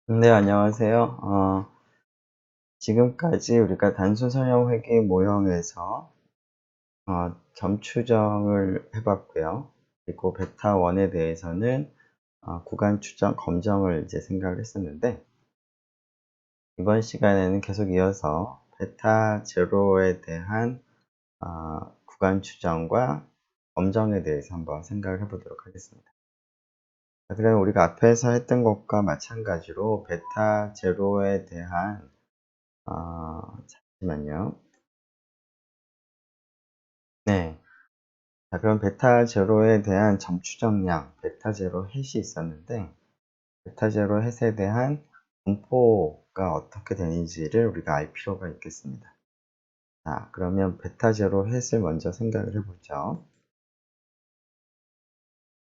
네, 안녕하세요. 지금까지 우리가 단순 선형 회계 모형에서 점 추정을 해봤고요. 그리고 베타 1에 대해서는 구간 추정, 검정을 이제 생각을 했었는데, 이번 시간에는 계속 이어서 베타 제로에 대한 구간 추정과 검정에 대해서 한번 생각을 해보도록 하겠습니다. 자, 그러면 우리가 앞에서 했던 것과 마찬가지로 베타 제로에 대한 잠시만요. 네. 자, 그럼 베타 제로에 대한 점추정량, 베타 제로 햇이 있었는데, 베타 제로 햇에 대한 분포가 어떻게 되는지를 우리가 알 필요가 있겠습니다. 자, 그러면 베타 제로 햇을 먼저 생각을 해보죠.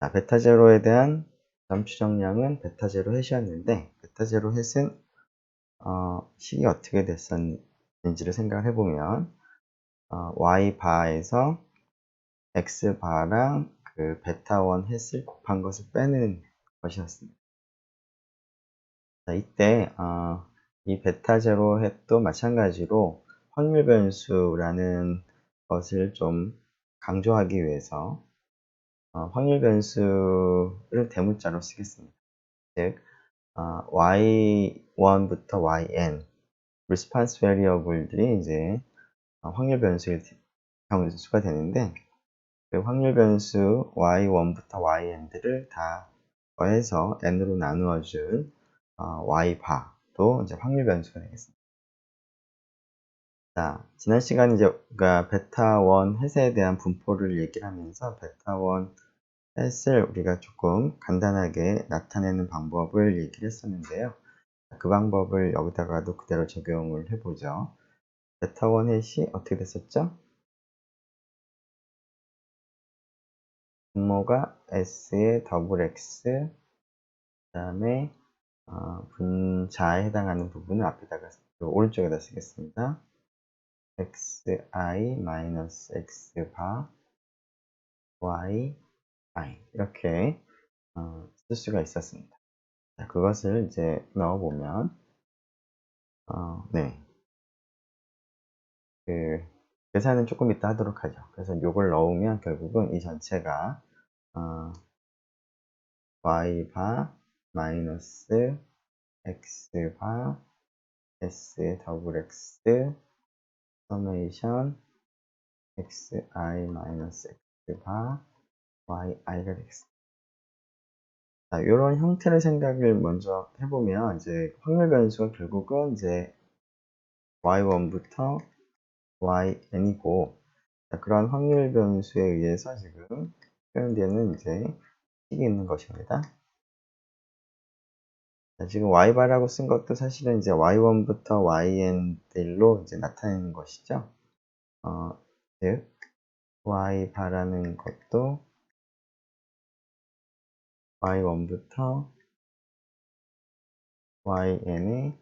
자, 베타 제로에 대한 점추정량은 베타 제로 햇이었는데, 베타 제로 햇은 식이 어떻게 됐었는지를 생각을 해보면, y 바에서 x 바랑 그 베타 1 햇을 곱한 것을 빼는 것이었습니다. 자, 이때 이 베타 제로 햇도 마찬가지로 확률 변수라는 것을 좀 강조하기 위해서 확률 변수를 대문자로 쓰겠습니다. 즉 y1부터 yn response variable들이 이제 확률 변수가 되는데, 그 확률 변수 y1부터 yn들을 다 더해서 n으로 나누어 준 y바도 이제 확률 변수가 되겠습니다. 자, 지난 시간에 이제 우리가 베타 1 햇에 대한 분포를 얘기를 하면서 베타 1 햇을 우리가 조금 간단하게 나타내는 방법을 얘기를 했었는데요. 그 방법을 여기다가도 그대로 적용을 해보죠. 베타 1 햇이 어떻게 됐었죠? 분모가 s의 더블 x, 그 다음에 분자에 해당하는 부분을 앞에다가 오른쪽에다 쓰겠습니다. xi 마이너스 x바 y i 이렇게 쓸 수가 있었습니다. 자, 그것을 이제 넣어보면 네, 그 계산은 조금 이따 하도록 하죠. 그래서 요걸 넣으면 결국은 이 전체가 y바 마이너스 x바 s 더블 x 서메이션 xi 마이너스 x바 yi가 되겠습니다. 자, 이런 형태의 생각을 먼저 해보면 이제 확률 변수가 결국은 이제 y1부터 yn이고, 그런 확률 변수에 의해서 지금 표현되는 이제 식이 있는 것입니다. 자, 지금 y바라고 쓴 것도 사실은 이제 y1부터 yn들로 이제 나타내는 것이죠. 즉 y바라는 것도 y1부터 yn의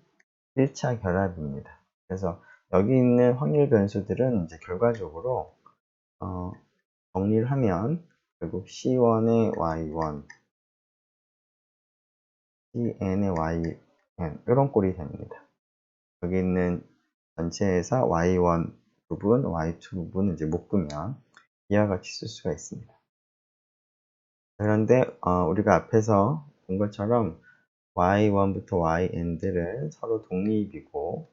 1차 결합입니다. 그래서 여기 있는 확률 변수들은 이제 결과적으로 정리를 하면 결국 C1의 Y1, Cn의 YN 이런 꼴이 됩니다. 여기 있는 전체에서 Y1 부분, Y2 부분을 이제 묶으면 이와 같이 쓸 수가 있습니다. 그런데 우리가 앞에서 본 것처럼 Y1부터 YN들은 서로 독립이고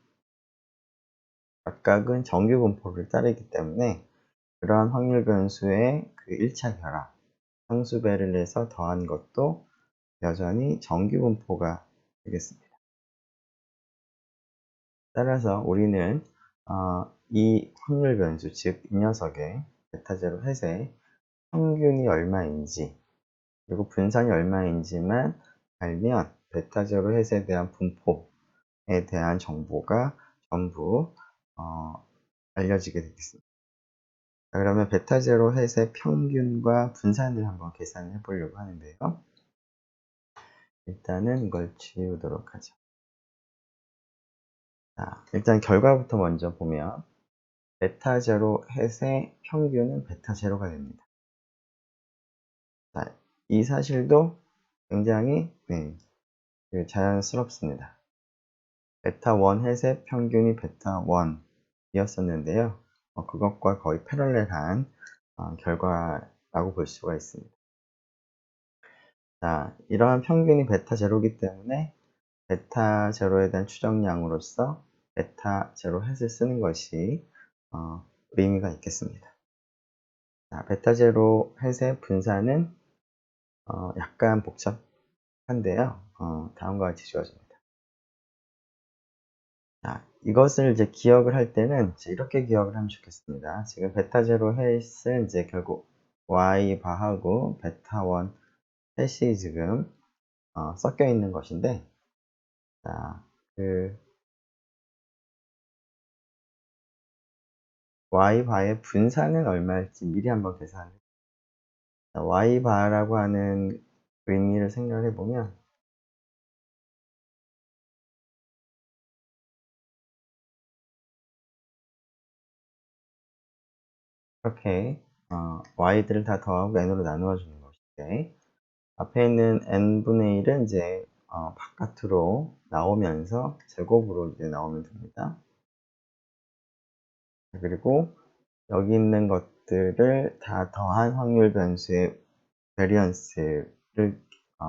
각각은 정규 분포를 따르기 때문에 그러한 확률 변수의 그 1차 결합, 상수배를 해서 더한 것도 여전히 정규 분포가 되겠습니다. 따라서 우리는 이 확률 변수, 즉 이 녀석의 베타 제로 햇의 평균이 얼마인지 그리고 분산이 얼마인지만 알면 베타 제로 햇에 대한 분포에 대한 정보가 전부 알려지게 되겠습니다. 자, 그러면 베타 제로 햇의 평균과 분산을 한번 계산해 보려고 하는데요. 일단은 이걸 지우도록 하죠. 자, 일단 결과부터 먼저 보면 베타 제로 햇의 평균은 베타 제로가 됩니다. 자, 이 사실도 굉장히 자연스럽습니다. 베타 1 햇의 평균이 베타 1이었었는데요. 그것과 거의 패러렐한 결과라고 볼 수가 있습니다. 자, 이러한 평균이 베타 제로이기 때문에 베타 제로에 대한 추정량으로서 베타 제로 햇을 쓰는 것이 의미가 있겠습니다. 자, 베타 제로 햇의 분산은 약간 복잡한데요. 다음과 같이 주어집니다. 자, 이것을 이제 기억을 할 때는 이렇게 기억을 하면 좋겠습니다. 지금 베타 제로 햇은 이제 결국 y 바하고 베타 1 햇이 지금 섞여 있는 것인데, 자, y 바의 분산은 얼마일지 미리 한번 계산을. 자, y 바라고 하는 의미를 생각해 보면, 이렇게 y들을 다 더하고 n으로 나누어 주는 것인데, 앞에 있는 n분의 1은 이제 바깥으로 나오면서 제곱으로 이제 나오면 됩니다. 그리고 여기 있는 것들을 다 더한 확률 변수의 베리언스를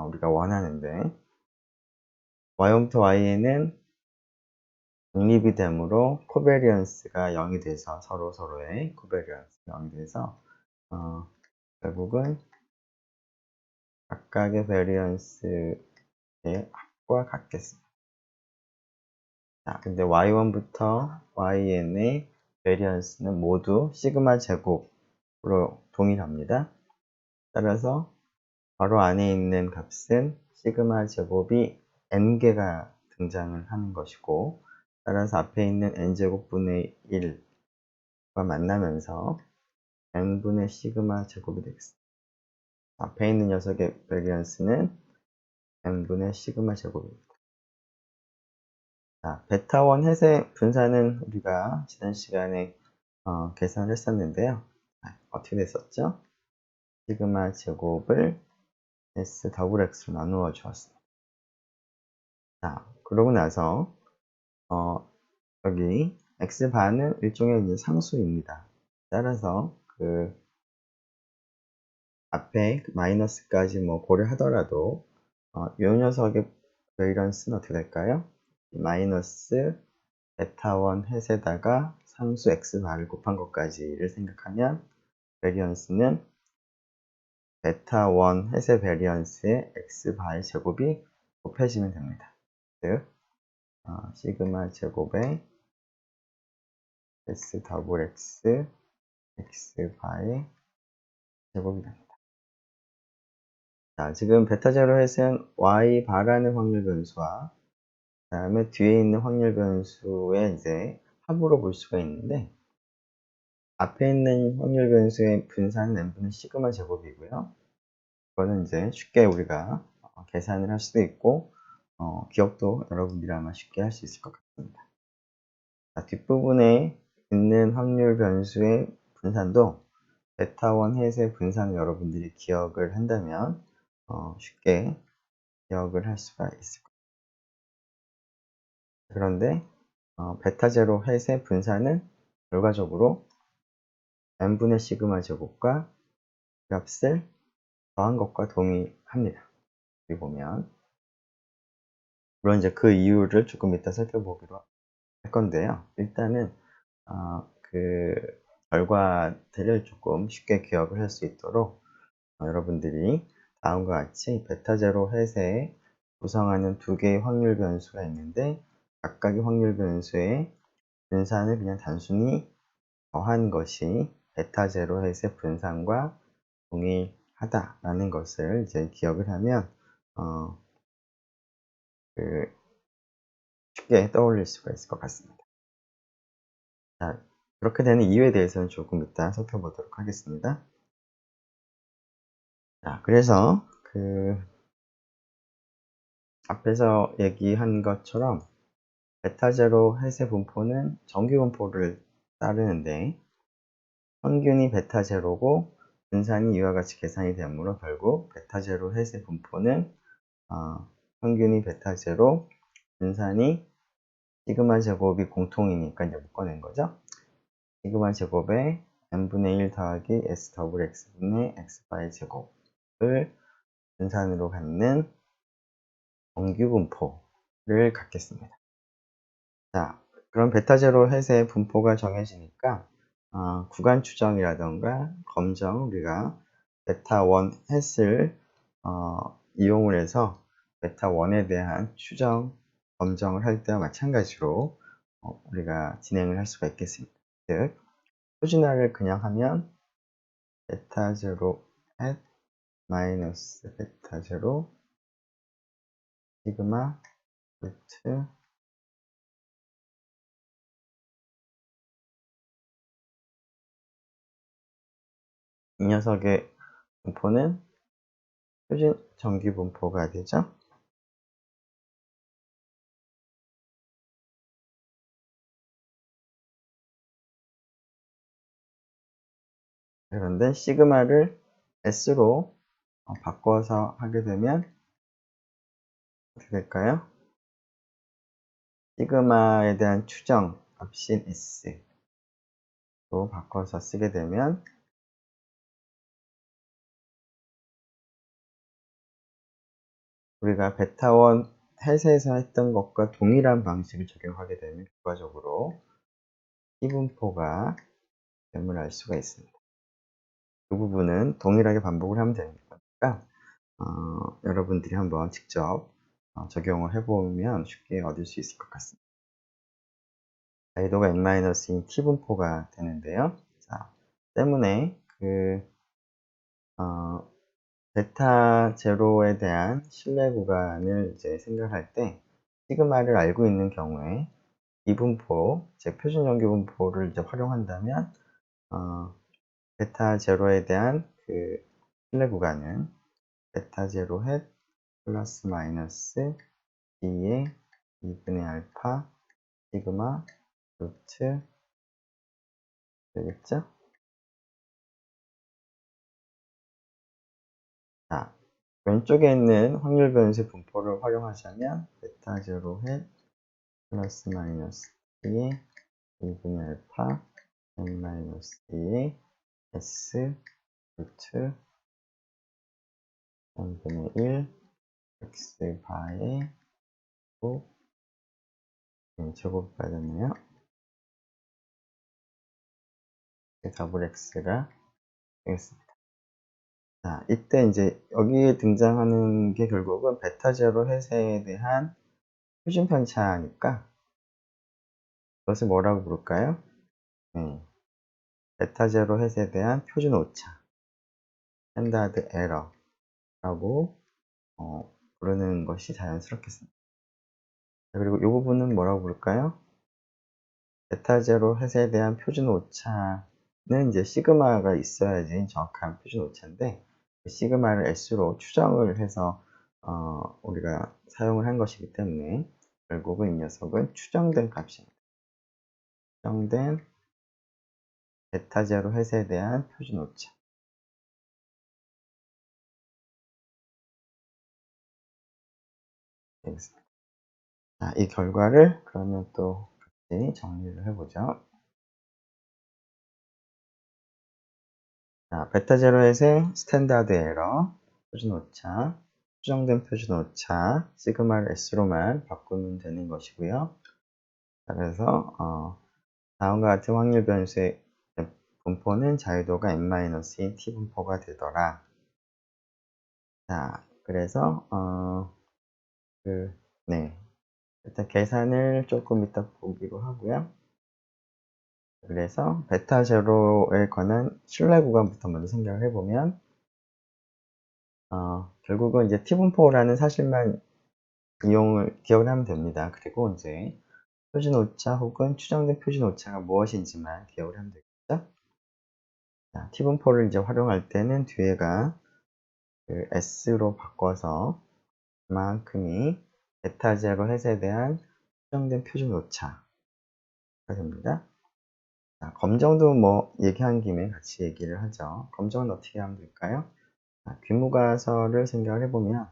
우리가 원하는데, y부터 y에는 독립이 되므로 코베리언스가 0이 돼서 서로의 코베리언스가 0이 돼서 결국은 각각의 베리언스의 합과 같겠습니다. 자, 근데 y1부터 yn의 베리언스는 모두 시그마 제곱으로 동일합니다. 따라서 바로 안에 있는 값은 시그마 제곱이 n개가 등장을 하는 것이고, 따라서 앞에 있는 n제곱분의 1과 만나면서 n분의 시그마 제곱이 되겠습니다. 앞에 있는 녀석의 베리언스는 n분의 시그마 제곱입니다. 자, 베타 1 햇의 분산은 우리가 지난 시간에 계산을 했었는데요. 어떻게 됐었죠? 시그마 제곱을 s 더블 x로 나누어 주었습니다. 자, 그러고 나서 여기 x반은 일종의 이제 상수입니다. 따라서 앞에 마이너스까지 고려하더라도 이 녀석의 베이런스는 어떻게 될까요? 마이너스 베타 1 햇에다가 상수 x바를 곱한 것까지를 생각하면 베리언스는 베타 1 햇의 베리언스에 x바의 제곱이 곱해지면 됩니다. 즉 시그마 제곱에 s 더블 x x바의 제곱이 됩니다. 자, 지금 베타 제로 햇은 y 바라는 확률 변수와 그 다음에 뒤에 있는 확률 변수의 이제 합으로 볼 수가 있는데, 앞에 있는 확률 변수의 분산은 n분의 시그마 제곱이고요. 그거는 이제 쉽게 우리가 계산을 할 수도 있고, 기억도 여러분들이 아마 쉽게 할 수 있을 것 같습니다. 자, 뒷부분에 있는 확률 변수의 분산도 베타 1 햇의 분산을 여러분들이 기억을 한다면 쉽게 기억을 할 수가 있을 겁니다. 그런데 베타 제로 햇의 분산은 결과적으로 n분의 시그마 제곱과 값을 더한 것과 동의합니다. 여기 보면, 물론 이제 그 이유를 조금 이따 살펴보기로 할 건데요. 일단은 그 결과들을 조금 쉽게 기억을 할 수 있도록 여러분들이 다음과 같이 베타 제로 햇에 구성하는 두 개의 확률 변수가 있는데, 각각의 확률 변수의 분산을 그냥 단순히 더한 것이 베타 제로 햇의 분산과 동일하다라는 것을 이제 기억을 하면 쉽게 떠올릴 수가 있을 것 같습니다. 자, 그렇게 되는 이유에 대해서는 조금 이따 살펴보도록 하겠습니다. 자, 그래서 앞에서 얘기한 것처럼 베타 제로 햇의 분포는 정규 분포를 따르는데, 평균이 베타 제로고 분산이 이와 같이 계산이 되므로 결국 베타 제로 햇의 분포는 평균이 베타 제로, 분산이 시그마 제곱이 공통이니까 이제 묶어낸 거죠. 시그마 제곱에 n분의 1 더하기 s 더블 x분의 xy 제곱을 분산으로 갖는 정규 분포를 갖겠습니다. 자, 그럼 베타 제로 햇의 분포가 정해지니까 구간 추정이라던가 검정, 우리가 베타 1 햇을 이용을 해서 베타 1에 대한 추정, 검정을 할 때와 마찬가지로 우리가 진행을 할 수가 있겠습니다. 즉, 표준화를 그냥 하면 베타 제로 햇 마이너스 베타 제로 시그마 루트 이 녀석의 분포는 표준 정규 분포가 되죠. 그런데 시그마를 s로 바꿔서 하게 되면 어떻게 될까요? 시그마에 대한 추정 값인 s로 바꿔서 쓰게 되면 우리가 베타 1 햇에서 했던 것과 동일한 방식을 적용하게 되면 결과적으로 T분포가 됨을 알 수가 있습니다. 이 부분은 동일하게 반복을 하면 되는 거니까 여러분들이 한번 직접 적용을 해보면 쉽게 얻을 수 있을 것 같습니다. 자유도가 n-인 t분포가 되는데요. 자, 때문에 베타 제로에 대한 신뢰 구간을 이제 생각할 때 시그마를 알고 있는 경우에 이 분포, 제 표준 정규 분포를 이제 활용한다면 베타 제로에 대한 신뢰 구간은 베타 제로 햇 플러스 마이너스 D의 2분의 알파 시그마 루트 되겠죠? 자, 왼쪽에 있는 확률 변수 분포를 활용하자면 베타 제로 햇 플러스 마이너스 D의 2분의 알파 n 마이너스 D의 S 루트 3분의 1 x 바의 제곱 받았네요. 더블 x가 되겠습니다. 자, 이때 이제 여기에 등장하는 게 결국은 베타 제로 햇에 대한 표준 편차니까 그것을 뭐라고 부를까요? 네, 베타 제로 햇에 대한 표준 오차, 스탠다드 에러라고 부르는 것이 자연스럽겠습니다. 그리고 이 부분은 뭐라고 부를까요? 베타 제로 햇에 대한 표준 오차는 이제 시그마가 있어야지 정확한 표준 오차인데 시그마를 s로 추정을 해서 우리가 사용을 한 것이기 때문에 결국은 이 녀석은 추정된 값입니다. 추정된 베타 제로 햇에 대한 표준 오차. 되겠습니다. 자, 이 결과를 그러면 또 같이 정리를 해보죠. 자, 베타 제로 햇의 스탠다드 에러, 표준 오차, 추정된 표준 오차, 시그마를 s로만 바꾸면 되는 것이고요. 그래서 다음과 같은 확률 변수의 분포는 자유도가 n-인 t분포가 되더라. 자, 그래서 네, 일단 계산을 조금 이따 보기로 하고요. 그래서 베타 제로에 관한 신뢰 구간부터 먼저 생각을 해보면 결국은 이제 t분포라는 사실만 기억을 하면 됩니다. 그리고 이제 표준 오차 혹은 추정된 표준 오차가 무엇인지만 기억을 하면 되겠죠. 자, t분포를 이제 활용할 때는 뒤에가 s로 바꿔서 그만큼이 베타 제로 햇에 대한 추정된 표준 오차가 됩니다. 자, 검정도 뭐 얘기한 김에 같이 얘기를 하죠. 검정은 어떻게 하면 될까요? 자, 귀무가설을 생각을 해보면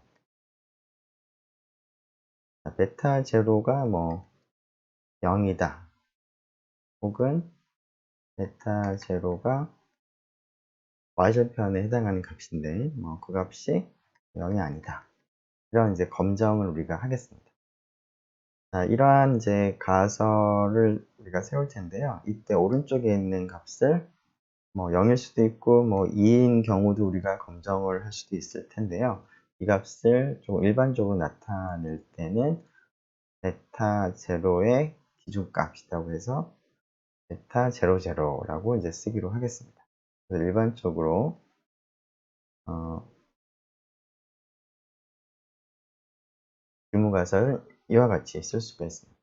베타 제로가 뭐 0이다. 혹은 베타 제로가 y절편에 해당하는 값인데, 뭐 그 값이 0이 아니다. 이런 이제 검정을 우리가 하겠습니다. 자, 이러한 이제 가설을 우리가 세울 텐데요. 이때 오른쪽에 있는 값을 뭐 0일 수도 있고 뭐 2인 경우도 우리가 검정을 할 수도 있을 텐데요. 이 값을 좀 일반적으로 나타낼 때는 베타 제로의 기준값이라고 해서 베타 제로 제로라고 이제 쓰기로 하겠습니다. 그래서 일반적으로 규모 가설을 이와 같이 쓸 수가 있습니다.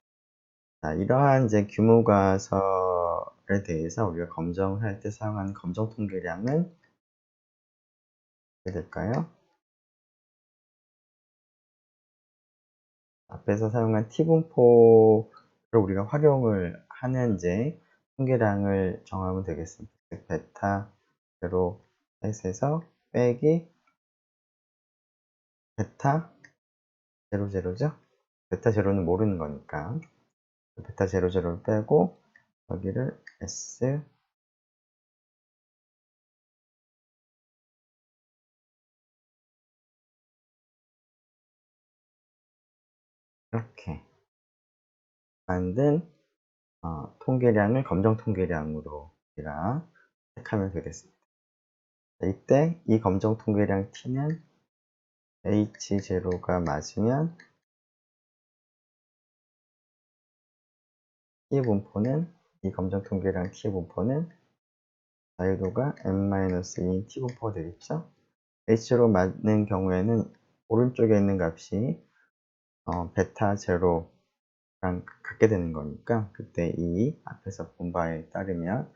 자, 이러한 이제 규모 가설에 대해서 우리가 검정을 할 때 사용하는 검정 통계량은 어떻게 될까요? 앞에서 사용한 T분포를 우리가 활용을 하는 이제 통계량을 정하면 되겠습니다. 즉, 베타 제로 S에서 빼기 베타 제로 제로죠? 베타 제로는 모르는 거니까 베타 제로 제로를 빼고 여기를 S 이렇게 만든 통계량을 검정 통계량으로 우리가 택하면 되겠습니다. 이때 이 검정 통계량 T는 H0가 맞으면 T의 분포는 이 검정 통계량 T의 분포는 자유도가 n-1인 T 분포가 되겠죠? H0 맞는 경우에는 오른쪽에 있는 값이 베타 제로랑 같게 되는 거니까 그때 이 앞에서 본 바에 따르면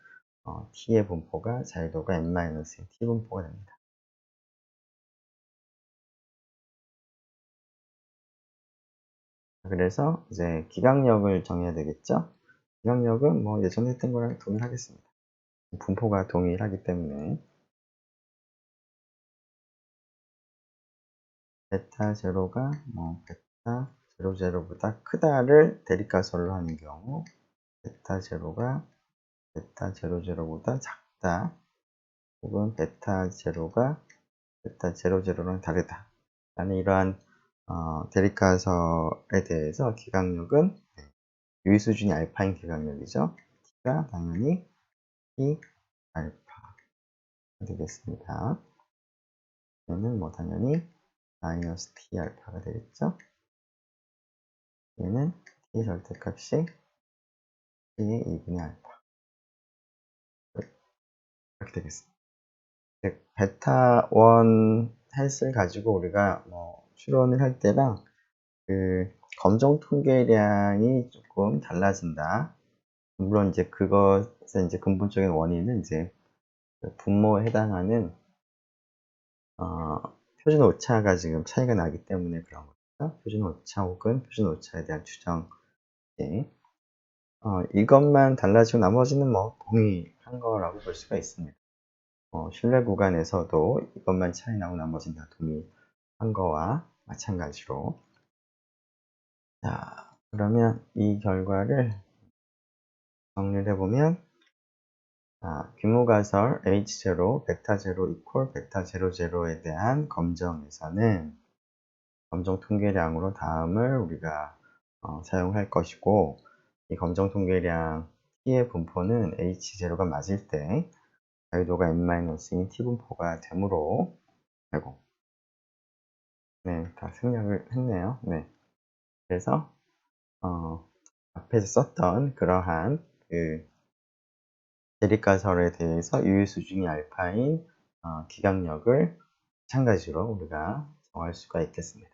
T의 분포가 자유도가 n-1 T 분포가 됩니다. 그래서 이제 기강력을 정해야 되겠죠? 기강력은 뭐 예전에 했던 거랑 동일하겠습니다. 분포가 동일하기 때문에 베타 제로가 뭐 베타 제로 제로보다 크다를 대립가설로 하는 경우 베타 제로가 베타 제로 제로보다 작다 혹은 베타 제로가 베타 제로 제로랑 다르다 라는 이러한 대립가설에 대해서 기강력은 유의 수준이 알파인 기강력이죠. T가 당연히 T 알파 되겠습니다. 얘는 뭐 당연히 마이너스 T 알파가 되겠죠. 얘는 T의 절대값이 T의 2분의 알파 이렇게 되겠습니다. 즉, 베타 원 햇을 가지고 우리가 뭐 추론을 할 때랑 그 검정 통계량이 조금 달라진다. 물론 이제 그것의 이제 근본적인 원인은 이제 그 분모에 해당하는 표준 오차가 지금 차이가 나기 때문에 그런 거죠. 표준 오차 혹은 표준 오차에 대한 추정. 이것만 달라지고 나머지는 뭐 동일한 거라고 볼 수가 있습니다. 신뢰 구간에서도 이것만 차이 나고 나머지는 다 동일한 거와 마찬가지로. 자, 그러면 이 결과를 정리를 해보면 규모가설 H0, 베타0 이퀄 베타00에 대한 검정에서는 검정 통계량으로 다음을 우리가 사용할 것이고 이 검정 통계량 T의 분포는 H0가 맞을 때 자유도가 n-인 T분포가 되므로 아이고 네, 다 생략을 했네요. 네. 그래서 앞에서 썼던 그러한 그 대립가설에 대해서 유의 수준이 알파인 기강력을 마찬가지로 우리가 정할 수가 있겠습니다.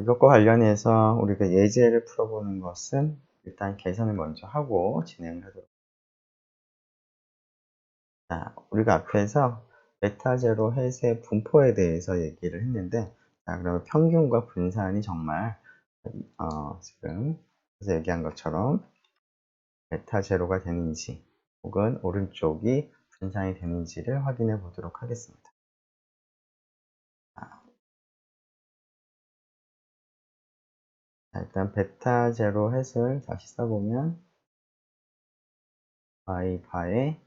이것과 관련해서 우리가 예제를 풀어보는 것은 일단 계산을 먼저 하고 진행을 하도록. 우리가 앞에서 베타 제로 햇의 분포에 대해서 얘기를 했는데, 그러면 평균과 분산이 정말 지금 얘기한 것처럼 베타 제로가 되는지 혹은 오른쪽이 분산이 되는지를 확인해 보도록 하겠습니다. 자, 일단 베타 제로 햇을 다시 써보면 y 바에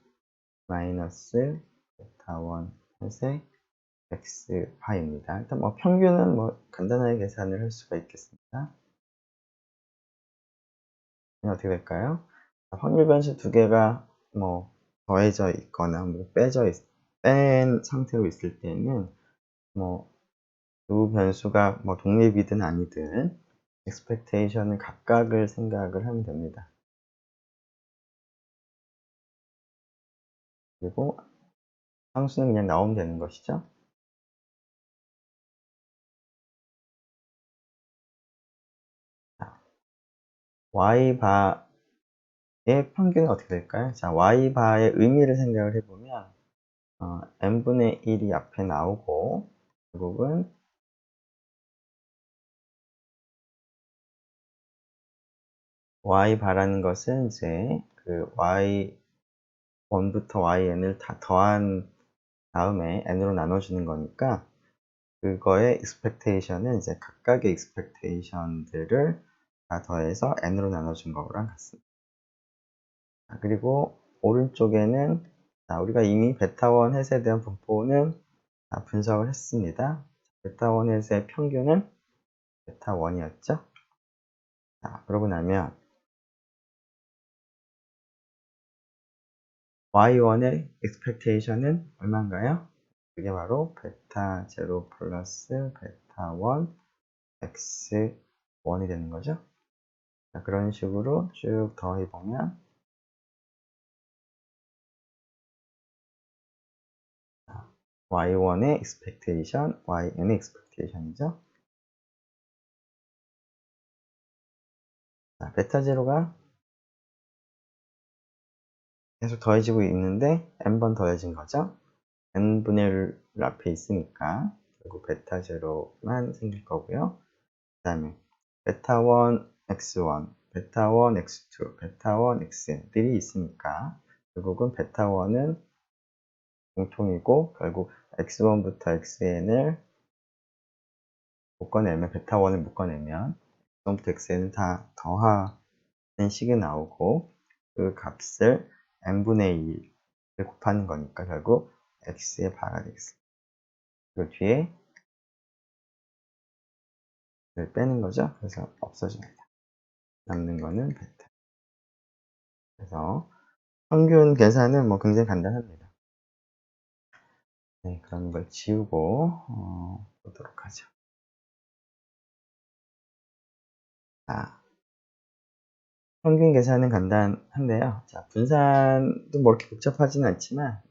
마이너스 베타 1 햇의 x 바입니다. 일단 뭐 평균은 뭐 간단하게 계산을 할 수가 있겠습니다. 어떻게 될까요? 확률 변수 두 개가 뭐 더해져 있거나 뭐 뺀 상태로 있을 때는 뭐 두 변수가 뭐 독립이든 아니든 expectation은 각각을 생각을 하면 됩니다. 그리고 상수는 그냥 나오면 되는 것이죠. y바의 평균은 어떻게 될까요? 자, y바의 의미를 생각을 해보면 n분의 1이 앞에 나오고 결국은 y바라는 것은 이제 그 y1부터 yn을 다 더한 다음에 n으로 나눠주는 거니까 그거의 expectation은 이제 각각의 expectation들을 다 더해서 n으로 나눠준 거랑 같습니다. 그리고 오른쪽에는 우리가 이미 베타1 햇에 대한 분포는 분석을 했습니다. 베타1 햇의 평균은 베타1이었죠. 그러고 나면 y1의 expectation은 얼마인가요? 그게 바로 베타 0 플러스 베타 1 x1이 되는 거죠. 그런 식으로 쭉 더해보면 y1의 expectation, yn의 expectation이죠. 베타 제로가 계속 더해지고 있는데 n번 더해진 거죠. n분의 1 앞에 있으니까 결국 베타 제로만 생길 거고요. 그 다음에 베타 1 x1, 베타 1 x2, 베타 1 xn들이 있으니까 결국은 베타 1은 공통이고 결국 x1부터 xn을 묶어내면 베타 1을 묶어내면 x1부터 xn을 다 더하는 식이 나오고 그 값을 n분의 1을 곱하는 거니까 결국 x의 바가 되겠습니다. 그 뒤에 빼는 거죠. 그래서 없어집니다. 남는 거는 베타. 그래서 평균 계산은 뭐 굉장히 간단합니다. 네, 그런 걸 지우고 보도록 하죠. 평균 계산은 간단한데요. 자, 분산도 뭐 이렇게 복잡하지는 않지만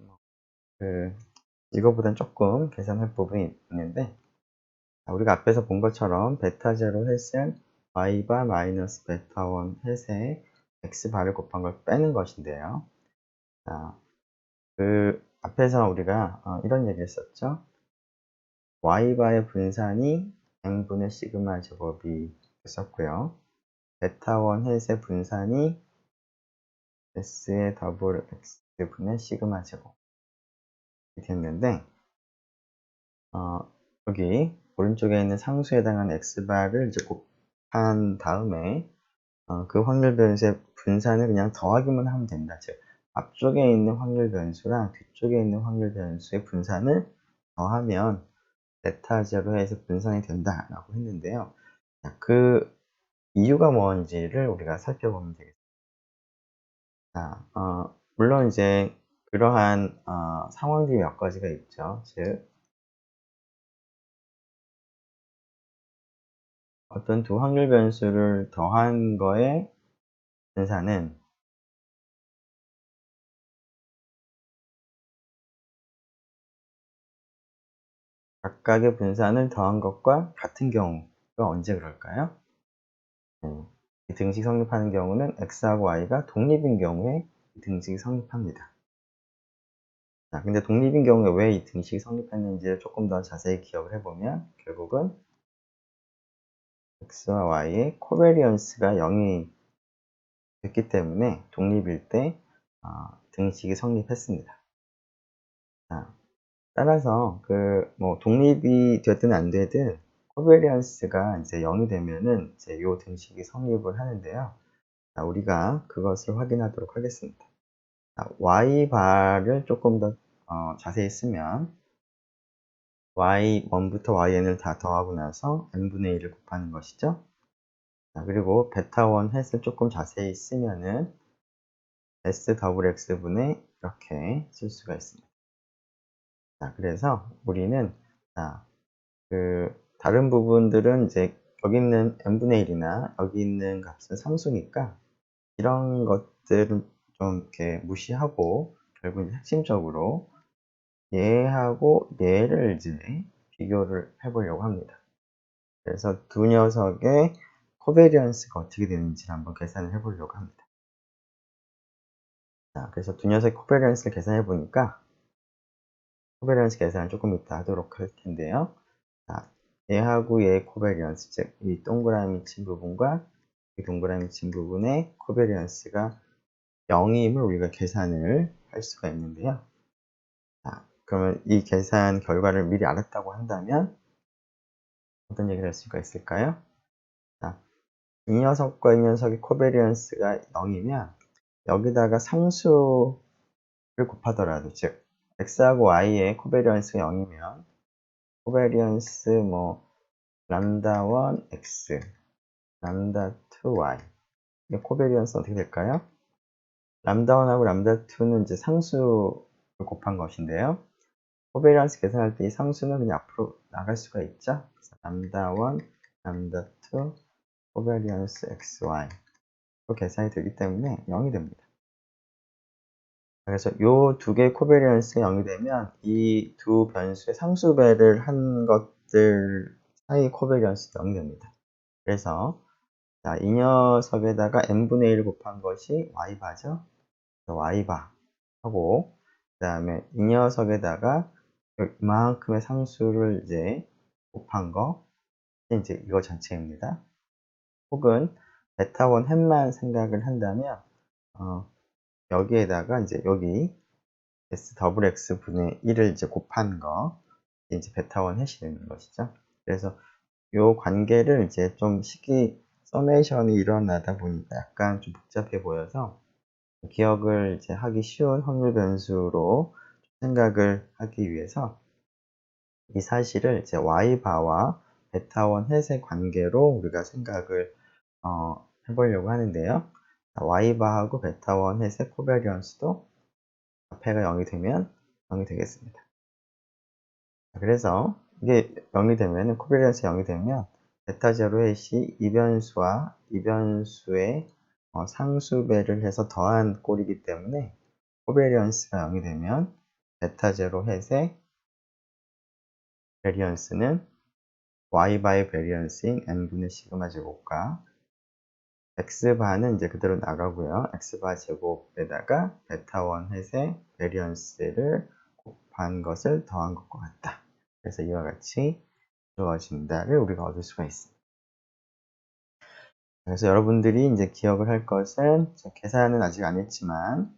이거보단 조금 계산할 부분이 있는데 우리가 앞에서 본 것처럼 베타 제로 햇은 y바 마이너스 베타 1 햇에 x바를 곱한 걸 빼는 것인데요. 자, 그 앞에서 우리가 이런 얘기 했었죠. y바의 분산이 n분의 시그마 제곱이 됐었고요. 베타 1 햇의 분산이 s의 더블 x분의 시그마 제곱이 됐는데 여기 오른쪽에 있는 상수에 해당하는 x바를 이제 곱한 다음에 그 확률 변수의 분산을 그냥 더하기만 하면 된다. 즉 앞쪽에 있는 확률 변수랑 뒤쪽에 있는 확률 변수의 분산을 더하면 베타 제로에서 분산이 된다라고 했는데요. 그 이유가 뭔지를 우리가 살펴보면 되겠습니다. 물론 이제 그러한 상황들이 몇 가지가 있죠. 즉 어떤 두 확률 변수를 더한 거의 분산은 각각의 분산을 더한 것과 같은 경우가 언제 그럴까요? 이 등식이 성립하는 경우는 x하고 y가 독립인 경우에 이 등식이 성립합니다. 근데 독립인 경우에 왜 이 등식이 성립했는지를 조금 더 자세히 기억을 해보면 결국은 x와 y의 코베리언스가 0이 됐기 때문에 독립일 때 등식이 성립했습니다. 따라서 뭐 독립이 되든 안 되든 코베리언스가 이제 0이 되면은 이제 요 등식이 성립을 하는데요. 자, 우리가 그것을 확인하도록 하겠습니다. 자, y_bar을 조금 더 자세히 쓰면 y1부터yn을 다 더하고 나서 n분의 1을 곱하는 것이죠. 자, 그리고 베타1 햇을 조금 자세히 쓰면은 s+x분의 이렇게 쓸 수가 있습니다. 자, 그래서 우리는 자, 다른 부분들은 이제 여기 있는 n분의 1이나 여기 있는 값은 상수니까 이런 것들은 좀 이렇게 무시하고 결국 이제 핵심적으로 얘하고 얘를 이제 비교를 해보려고 합니다. 그래서 두 녀석의 코베리언스가 어떻게 되는지를 한번 계산을 해보려고 합니다. 자, 그래서 두 녀석의 코베리언스를 계산해 보니까 코베리언스 계산을 조금 이따 하도록 할 텐데요. 자, 얘하고 얘의 코베리언스, 즉 이 동그라미 친 부분과 이 동그라미 친 부분의 코베리언스가 0임을 우리가 계산을 할 수가 있는데요. 자, 그러면 이 계산 결과를 미리 알았다고 한다면 어떤 얘기를 할 수가 있을까요? 자, 이 녀석과 이 녀석의 코베리언스가 0이면 여기다가 상수를 곱하더라도, 즉 x하고 y의 코베리언스가 0이면 코베리언스 람다1 x, 람다2 y, 이 코베리언스 어떻게 될까요? 람다1하고 람다2는 이제 상수를 곱한 것인데요. 코베리언스 계산할 때 이 상수는 그냥 앞으로 나갈 수가 있죠. 그래서 람다1, 람다2, 코베리언스 xy 로 계산이 되기 때문에 0이 됩니다. 그래서 이 두 개의 코베리언스가 0이 되면 이 두 변수의 상수배를 한 것들 사이 코베리언스가 0이 됩니다. 그래서 자, 이 녀석에다가 n분의 1을 곱한 것이 y바죠. y바 하고 그 다음에 이 녀석에다가 이만큼의 상수를 이제 곱한 거 이제 이거 전체입니다. 혹은 베타1 햇만 생각을 한다면 여기에다가 이제 여기 s 분의 1을 이제 곱한 거 이제 베타1 햇이 되는 것이죠. 그래서 요 관계를 이제 좀 서메이션이 일어나다 보니까 약간 좀 복잡해 보여서 기억을 이제 하기 쉬운 확률 변수로 생각을 하기 위해서 이 사실을 이제 y바와 베타1 햇의 관계로 우리가 생각을 해보려고 하는데요. y바하고 베타1 햇의 코베리언스도 앞에가 0이 되면 0이 되겠습니다. 그래서 이게 0이 되면, 코베리언스 0이 되면 베타 제로 햇이 이 변수와 이 변수의 상수배를 해서 더한 꼴이기 때문에 코베리언스가 0이 되면 베타 제로 햇의 베리언스는 y바의 베리언스인 n분의 시그마 제곱과 x바는 이제 그대로 나가고요. x바 제곱에다가 베타1 햇의 베리언스를 곱한 것을 더한 것과 같다. 그래서 이와 같이 이루어진다를 우리가 얻을 수가 있습니다. 그래서 여러분들이 이제 기억을 할 것은, 계산은 아직 안 했지만,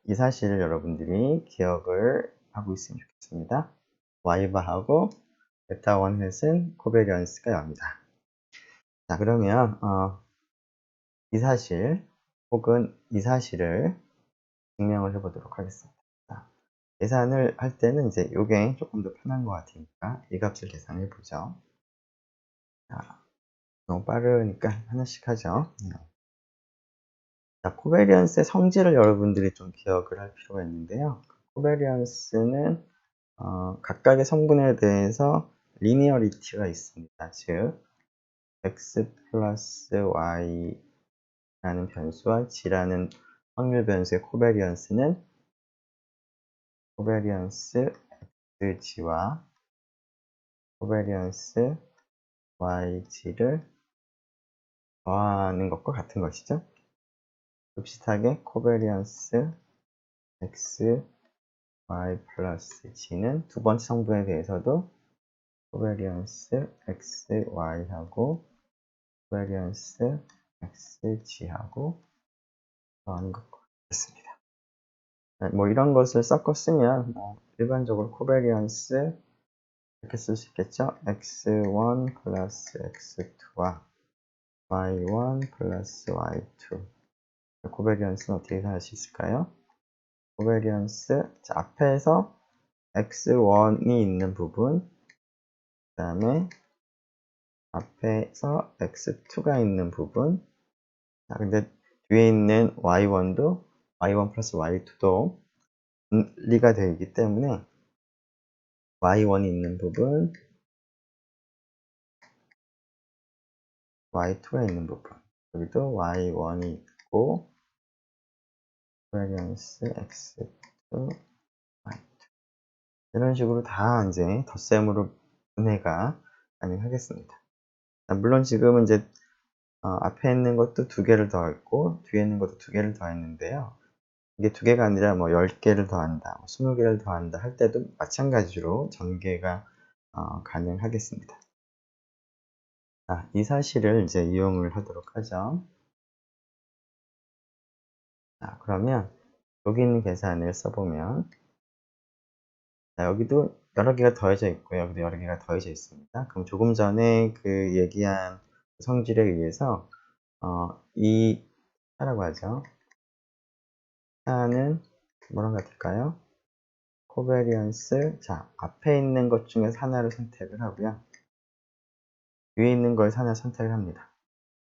이 사실을 여러분들이 기억을 하고 있으면 좋겠습니다. y바하고 베타1 햇은 코베리언스가 0이다. 자, 그러면 이 사실 혹은 이 사실을 증명을 해보도록 하겠습니다. 자, 계산을 할 때는 이제 이게 조금 더 편한 것 같으니까 이 값을 계산해 보죠. 자, 너무 빠르니까 하나씩 하죠. 자, 코베리언스의 성질을 여러분들이 좀 기억을 할 필요가 있는데요. 코베리언스는 각각의 성분에 대해서 리니어리티가 있습니다. 즉 x 플러스 y라는 변수와 g라는 확률 변수의 코베리언스는 코베리언스 xg와 코베리언스 yg를 더하는 것과 같은 것이죠. 비슷하게 코베리언스 x, y 플러스 g는 두 번째 성분에 대해서도 코베리언스 x, y하고 코베리언스 x, g하고 더하는 것과 같습니다. 이런 것을 섞어 쓰면 일반적으로 코베리언스 이렇게 쓸 수 있겠죠? x1 플러스 x2와 y1 플러스 y2. 코베리언스는 어떻게 할 수 있을까요? 코베리언스, 자, 앞에서 x1이 있는 부분, 그 다음에 앞에서 x2가 있는 부분. 자, 근데 뒤에 있는 y1도 y1 플러스 y2도 분리가 되기 때문에 y1이 있는 부분, y2가 있는 부분, 여기도 y1이 있고 코베리언스 x2, y2 이런 식으로 다 이제 덧셈으로 분해가 가능하겠습니다. 물론 지금은 이제 앞에 있는 것도 2개를 더했고 뒤에 있는 것도 2개를 더했는데요. 이게 2개가 아니라 뭐 10개를 더한다, 20개를 더한다 할 때도 마찬가지로 전개가 가능하겠습니다. 이 사실을 이제 이용을 하도록 하죠. 자, 그러면 여기 있는 계산을 써보면, 자, 여기도 여러 개가 더해져 있고요. 여기도 여러 개가 더해져 있습니다. 그럼 조금 전에 그 얘기한 성질에 의해서 이 차라고 하죠. 차는 뭐랑 같을까요? 코베리언스. 자, 앞에 있는 것 중에서 하나를 선택을 하고요. 위에 있는 걸 하나 선택을 합니다.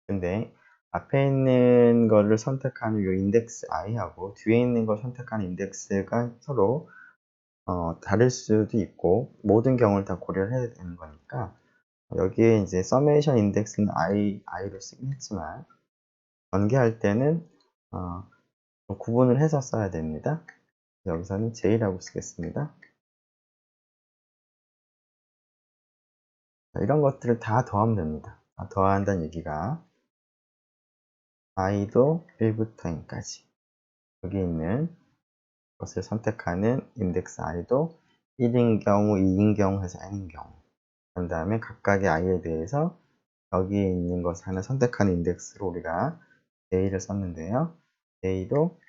근데 앞에 있는 거를 선택하는 이 인덱스 i하고 뒤에 있는 걸 선택하는 인덱스가 서로 다를 수도 있고, 모든 경우를 다 고려를 해야 되는 거니까 여기에 이제 서메이션 인덱스는 i로 쓰긴 했지만 전개할 때는 구분을 해서 써야 됩니다. 여기서는 j라고 쓰겠습니다. 이런 것들을 다 더하면 됩니다. 더한다는 얘기가 i도 1부터 n까지 여기 있는 것을 선택하는 인덱스 i도 1인 경우, 2인 경우 해서 n인 경우, 그 다음에 각각의 i에 대해서 여기에 있는 것을 하나 선택하는 인덱스로 우리가 j를 썼는데요. j도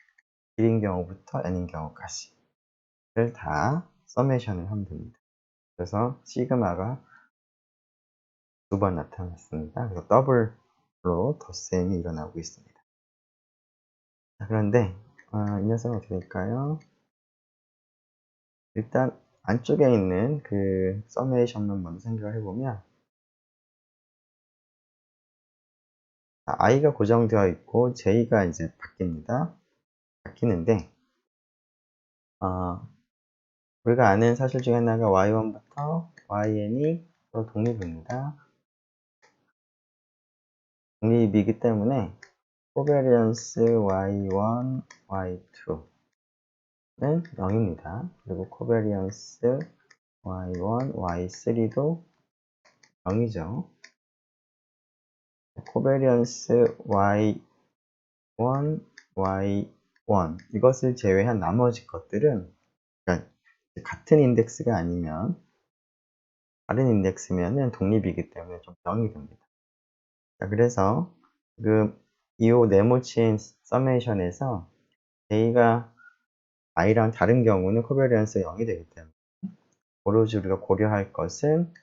1인 경우부터 n인 경우까지를 다 서메이션을 하면 됩니다. 그래서 시그마가 2번 나타났습니다. 그래서 더블로 덧셈이 일어나고 있습니다. 자, 그런데 이 녀석은 어떻게 될까요? 일단 안쪽에 있는 그 서메이션만 먼저 생각을 해보면, i가 고정되어 있고 j가 이제 바뀌는데 우리가 아는 사실 중에 하나가 y1부터 yn이 서로 독립입니다. 독립이기 때문에 코베리언스 y1, y2는 0입니다. 그리고 코베리언스 y1, y3도 0이죠. 코베리언스 y1, y1 이것을 제외한 나머지 것들은, 그러니까 같은 인덱스가 아니면 다른 인덱스면은 독립이기 때문에 좀 0이 됩니다. 자, 그래서 이 네모친 서메이션에서 j가 i랑 다른 경우는 코베리언스가 0이 되기 때문에 오로지 우리가 고려할 것은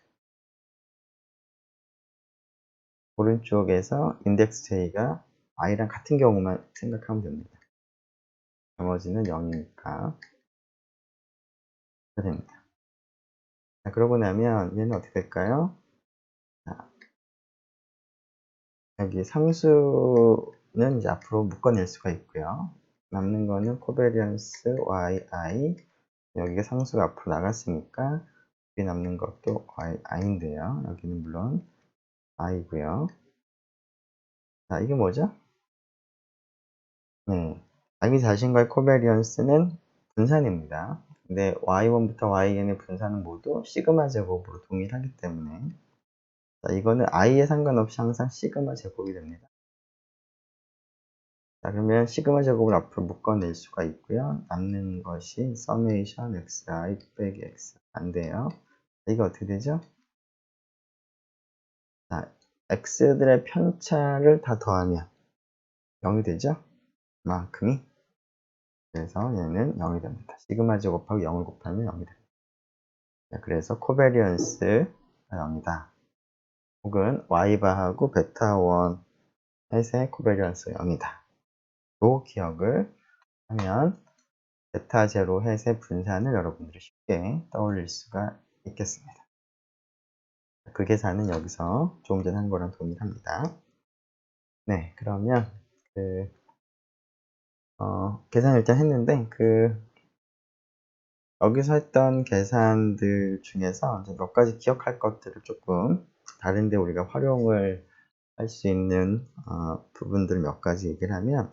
오른쪽에서 인덱스 j가 i랑 같은 경우만 생각하면 됩니다. 나머지는 0이니까 됩니다. 자, 그러고 나면 얘는 어떻게 될까요? 자, 여기 상수는 이제 앞으로 묶어낼 수가 있고요. 남는 거는 코베리언스 yi, 여기가 상수가 앞으로 나갔으니까 여기 남는 것도 i인데요. 여기는 물론 i고요. 자, 이게 뭐죠? 네, 자기 자신과의 코베리언스는 분산입니다. 근데 y1부터 yn의 분산은 모두 시그마 제곱으로 동일하기 때문에, 자, 이거는 i에 상관없이 항상 시그마 제곱이 됩니다. 자, 그러면 시그마 제곱을 앞으로 묶어낼 수가 있고요. 남는 것이 서메이션 xi 빼기 x 안 돼요. 이게 어떻게 되죠? 자, x들의 편차를 다 더하면 0이 되죠? 만큼이. 그래서 얘는 0이 됩니다. 시그마 제곱하고 0을 곱하면 0이 됩니다. 그래서 코베리언스가 0이다. 혹은 Y바하고 베타1 햇의 코베리언스가 0이다. 요 기억을 하면 베타 제로 햇의 분산을 여러분들이 쉽게 떠올릴 수가 있겠습니다. 그 계산은 여기서 조금 전에 한 거랑 동일합니다. 네, 그러면 계산을 일단 했는데 여기서 했던 계산들 중에서 이제 몇 가지 기억할 것들을 조금 다른데 우리가 활용을 할 수 있는 부분들 몇 가지 얘기를 하면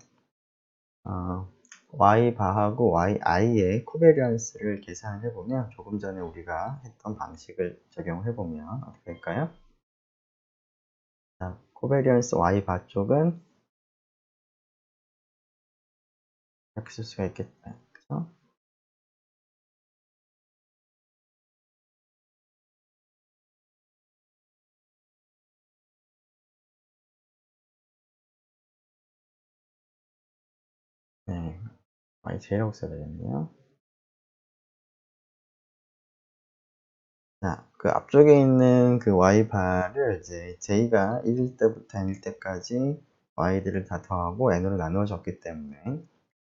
y바하고 yi의 코베리언스를 계산을 해보면 조금 전에 우리가 했던 방식을 적용해보면 어떻게 할까요? 자, 코베리언스 y바 쪽은 이렇게 쓸 수가 있겠다. 그죠? 네, yj라고 써야 되겠네요. 자, 그 앞쪽에 있는 그 y바를 이제 j가 1일 때부터 n일 때까지 y들을 다 더하고 n으로 나누어졌기 때문에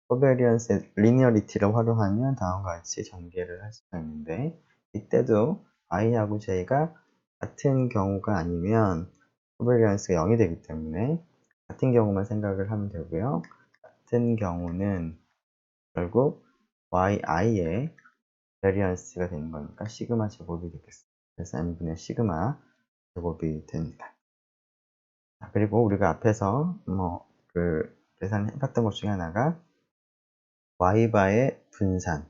코베리언스의 리니어리티를 활용하면 다음과 같이 전개를 할 수가 있는데 이때도 i하고 j가 같은 경우가 아니면 코베리언스가 0이 되기 때문에 같은 경우만 생각을 하면 되고요. 같은 경우는 결국 yi의 베리언스가 되는 거니까 시그마 제곱이 되겠습니다. 그래서 n분의 시그마 제곱이 됩니다. 자, 그리고 우리가 앞에서 계산해봤던 것 중에 하나가 y바의 분산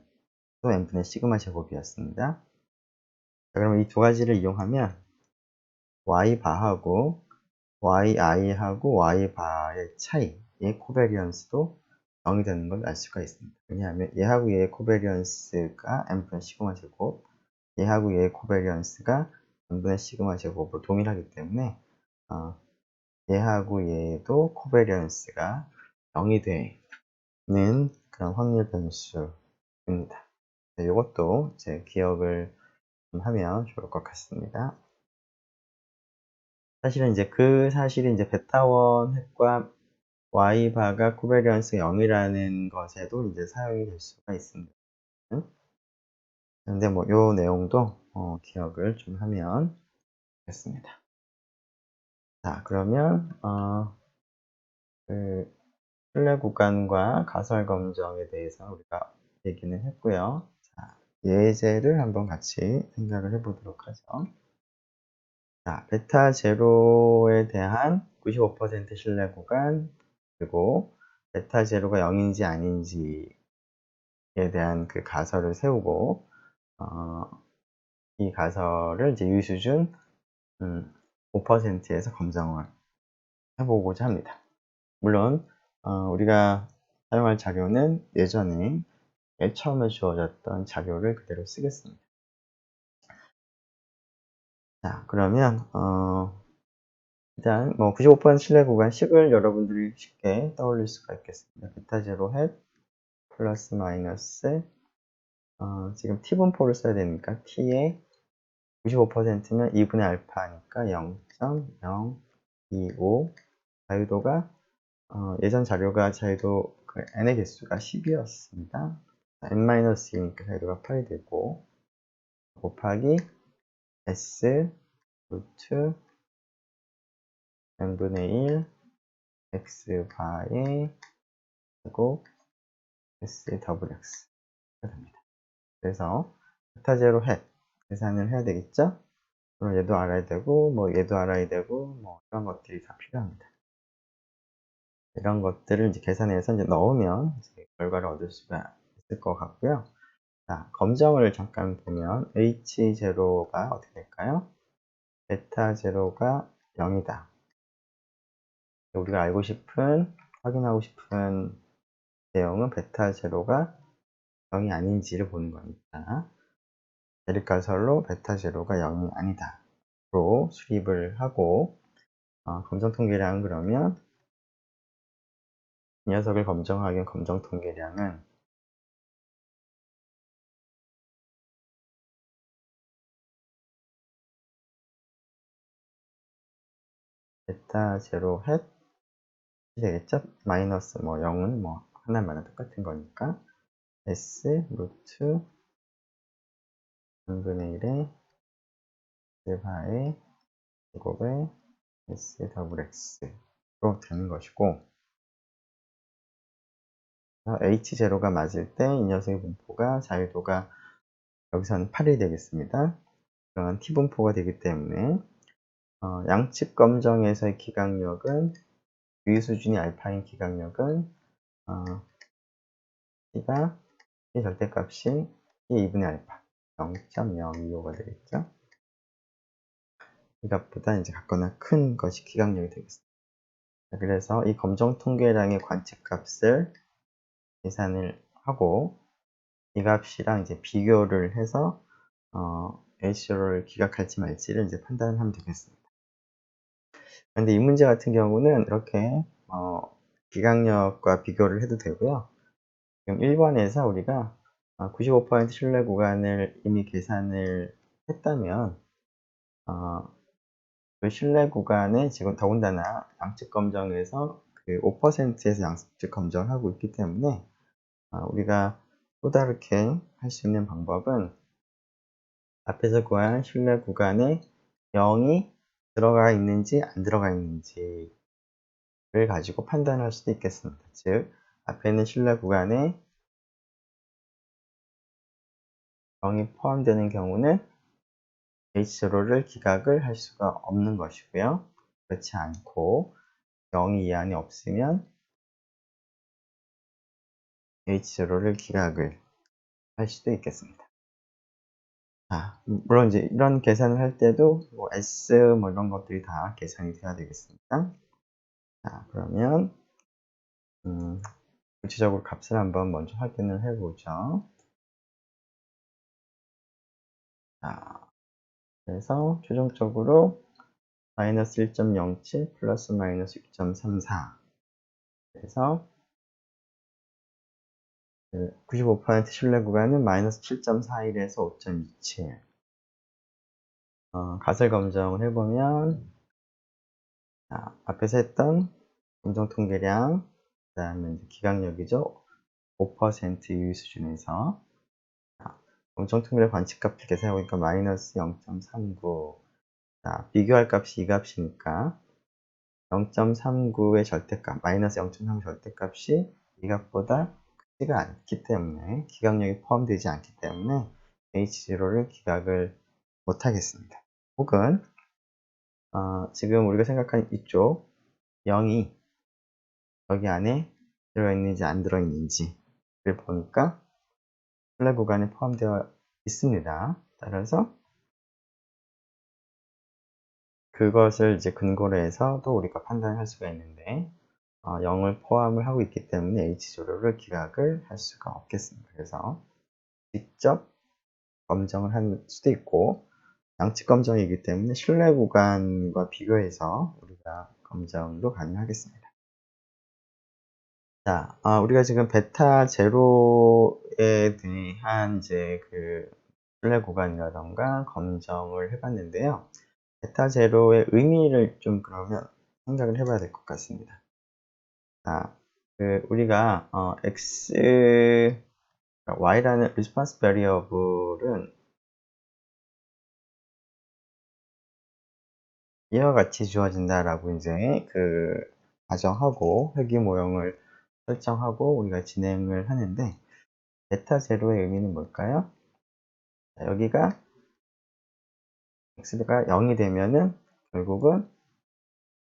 또 n분의 시그마 제곱이었습니다. 자, 그러면 이 두 가지를 이용하면 y바하고 yi하고 y바의 차이의 코베리언스도 0이 되는 걸 알 수가 있습니다. 왜냐하면 얘하고 얘의 코베리언스가 n분의 시그마 제곱, 얘하고 얘의 코베리언스가 n분의 시그마 제곱으로 동일하기 때문에 얘하고 얘도 코베리언스가 0이 되는 그런 확률 변수입니다. 이것도 이제 기억을 좀 하면 좋을 것 같습니다. 사실은 이제 그 사실이 이제 베타1 핵과 y바가 코베리언스 0이라는 것에도 이제 사용이 될 수가 있습니다. 근데 뭐 요 내용도 기억을 좀 하면 좋겠습니다. 자, 그러면 그 신뢰 구간과 가설 검정에 대해서 우리가 얘기는 했고요. 자, 예제를 한번 같이 생각을 해보도록 하죠. 자, 베타 제로에 대한 95% 신뢰 구간, 그리고 베타 제로가 0인지 아닌지에 대한 그 가설을 세우고, 이 가설을 이제 유의수준 5%에서 검정을 해보고자 합니다. 물론, 우리가 사용할 자료는 예전에 맨 처음에 주어졌던 자료를 그대로 쓰겠습니다. 자, 그러면, 일단, 95% 신뢰 구간 10을 여러분들이 쉽게 떠올릴 수가 있겠습니다. 베타 제로 햇 플러스 마이너스, 지금 t분포를 써야 되니까 t의 95%면 2분의 알파니까 0.025, 자유도가, 예전 자료가 자유도 n의 개수가 10이었습니다. n-2니까 자유도가 8이 되고, 곱하기 s 루트 n분의 1 x 바의 제곱 s 더블 x가 됩니다. 그래서 베타 제로 햇 계산을 해야 되겠죠? 그럼 얘도 알아야 되고 얘도 알아야 되고 이런 것들이 다 필요합니다. 이런 것들을 이제 계산해서 이제 넣으면 이제 결과를 얻을 수가 있을 것 같고요. 자, 검정을 잠깐 보면 h0가 어떻게 될까요? 베타 제로가 0이다. 우리가 알고 싶은, 확인하고 싶은 내용은 베타 제로가 0이 아닌지를 보는 거니까 대립가설로 베타 제로가 0이 아니다 로 수립을 하고 검정 통계량은 그러면 이 녀석을 검정하기 위한 검정 통계량은 베타 제로 햇이 되겠죠? 마이너스 뭐 0은 뭐 하나마다 똑같은 거니까 S 루트 n분의 1에 제바의 제곱에 S 더블 X로 되는 것이고, H0가 맞을 때 이 녀석의 분포가 자유도가 여기서는 8이 되겠습니다. 그러한 T분포가 되기 때문에 양측 검정에서의 기각력은 유의 수준이 알파인 기각력은 T가 T 절대값이 T 2분의 알파 0.025가 되겠죠. 이 값보다 이제 같거나 큰 것이 기각력이 되겠습니다. 그래서 이 검정 통계량의 관측값을 계산을 하고 이 값이랑 이제 비교를 해서 H0를 기각할지 말지를 이제 판단을 하면 되겠습니다. 그런데 이 문제 같은 경우는 이렇게 기각력과 비교를 해도 되고요. 지금 1번에서 우리가 95% 신뢰 구간을 이미 계산을 했다면 그 신뢰 구간에 지금 더군다나 양측 검정에서 그 5%에서 양측 검정을 하고 있기 때문에 우리가 또 다르게 할 수 있는 방법은 앞에서 구한 신뢰 구간에 0이 들어가 있는지 안 들어가 있는지를 가지고 판단할 수도 있겠습니다. 즉, 앞에 있는 신뢰 구간에 0이 포함되는 경우는 H0를 기각을 할 수가 없는 것이고요. 그렇지 않고 0이 이 안에 없으면 H0를 기각을 할 수도 있겠습니다. 물론 이제 이런 계산을 할 때도 뭐 S 뭐 이런 것들이 다 계산이 돼야 되겠습니다. 그러면 구체적으로 값을 한번 먼저 확인을 해보죠. 그래서 최종적으로 마이너스 1.07 플러스 마이너스 6.34 그래서 95% 신뢰 구간은 마이너스 7.41에서 5.27 값을 검정을 해보면 앞에서 했던 검정 통계량 그 다음에 기각력이죠. 5% 유의 수준에서 검정 통계량 관측값을 계산해보니까 마이너스 0.39 비교할 값이 이 값이니까 0.39의 절대값, 마이너스 0.3 절대값이 이 값보다 크지가 않기 때문에 기각력이 포함되지 않기 때문에 H0를 기각을 못하겠습니다. 혹은 지금 우리가 생각하는 이쪽 0이 여기 안에 들어있는지 안 들어있는지를 보니까 신뢰 구간에 포함되어 있습니다. 따라서 그것을 이제 근거로 해서 또 우리가 판단할 수가 있는데 0을 포함을 하고 있기 때문에 H0를 기각을 할 수가 없겠습니다. 그래서 직접 검정을 할 수도 있고 양측 검정이기 때문에 신뢰 구간과 비교해서 우리가 검정도 가능하겠습니다. 우리가 지금 베타 제로에 대한 이제 그 신뢰 구간이라던가 검정을 해봤는데요. 베타 제로의 의미를 좀 그러면 생각을 해봐야 될 것 같습니다. 우리가 y라는 response variable은 이와 같이 주어진다라고 이제 가정하고 회귀 모형을 설정하고 우리가 진행을 하는데 베타 제로의 의미는 뭘까요? 여기가 x가 0이 되면은 결국은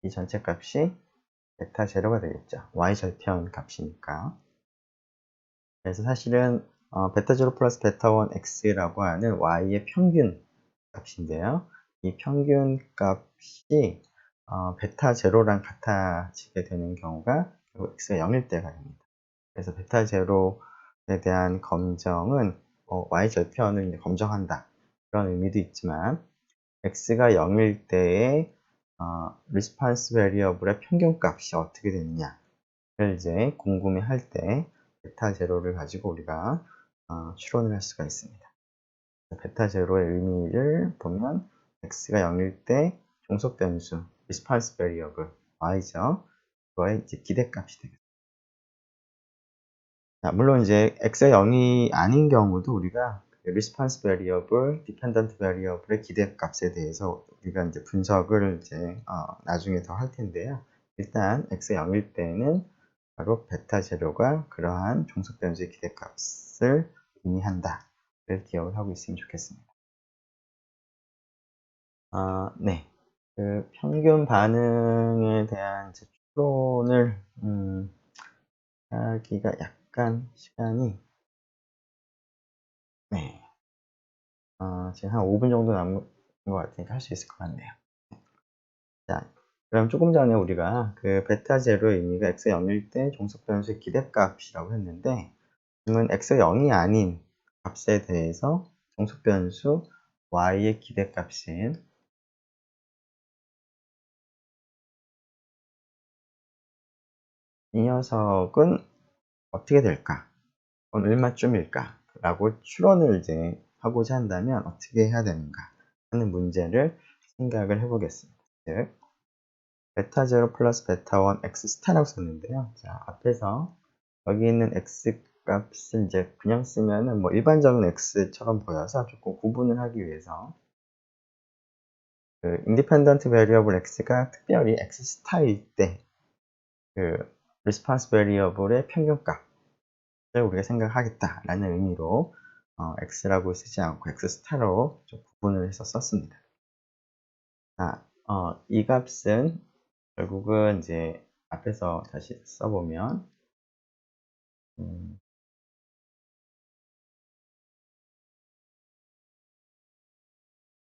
이 전체 값이 베타 제로가 되겠죠. y 절편 값이니까. 그래서 사실은 베타 제로 플러스 베타 1 x라고 하는 y의 평균 값인데요. 이 평균 값이 베타 제로랑 같아지게 되는 경우가 결국 x가 0일 때가 됩니다. 그래서 베타 제로에 대한 검정은 y 절편을 검정한다 그런 의미도 있지만 x가 0일 때의 리스폰스 베리어블의 평균 값이 어떻게 되느냐를 이제 궁금해할 때 베타 제로를 가지고 우리가 추론을 할 수가 있습니다. 베타 제로의 의미를 보면 x가 0일 때 종속 변수 response variable y죠. 그거의 이제 기대값이 되겠습니다. 자, 물론 이제 x가 0이 아닌 경우도 우리가 response variable, dependent variable의 기대값에 대해서 우리가 이제 분석을 이제 나중에 더 할 텐데요. 일단 x가 0일 때는 바로 베타 제로가 그러한 종속 변수의 기대값을 의미한다를 기억을 하고 있으면 좋겠습니다. 네. 그 평균 반응에 대한 이제 추론을 하기가 약간 시간이 네. 지금 한 5분 정도 남은 것 같으니까 할 수 있을 것 같네요. 자, 그럼 조금 전에 우리가 그 베타 제로의 의미가 x 0일 때 종속 변수의 기대값이라고 했는데, 그러면 x 0이 아닌 값에 대해서 종속 변수 y의 기대값인 이 녀석은 어떻게 될까? 얼마쯤일까? 라고 추론을 이제 하고자 한다면 어떻게 해야 되는가 하는 문제를 생각을 해보겠습니다. 즉, 베타 제로 플러스 베타 1 x 스타라고 썼는데요. 자, 앞에서 여기 있는 x 값을 이제 그냥 쓰면은 뭐 일반적인 x처럼 보여서 조금 구분을 하기 위해서 그 independent variable x가 특별히 x 스타일 때 그 response variable의 평균값을 우리가 생각하겠다라는 의미로 x라고 쓰지 않고 x 스타로 좀 구분을 해서 썼습니다. 자, 이 값은 결국은 이제 앞에서 다시 써보면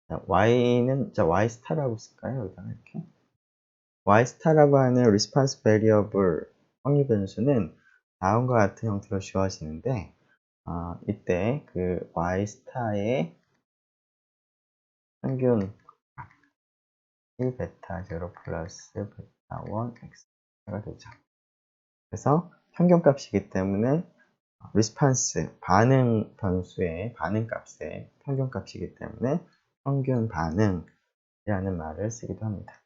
자, y는 y 스타라고 쓸까요? 여기다가 이렇게 y 스타라고 하는 response variable 확률 변수는 다음과 같은 형태로 주어지는데 이때 그 y 스타의 평균 1 베타 0 플러스 베타 1 x가 되죠. 그래서 평균값이기 때문에 response 반응 변수의 반응값의 평균값이기 때문에 평균 반응이라는 말을 쓰기도 합니다.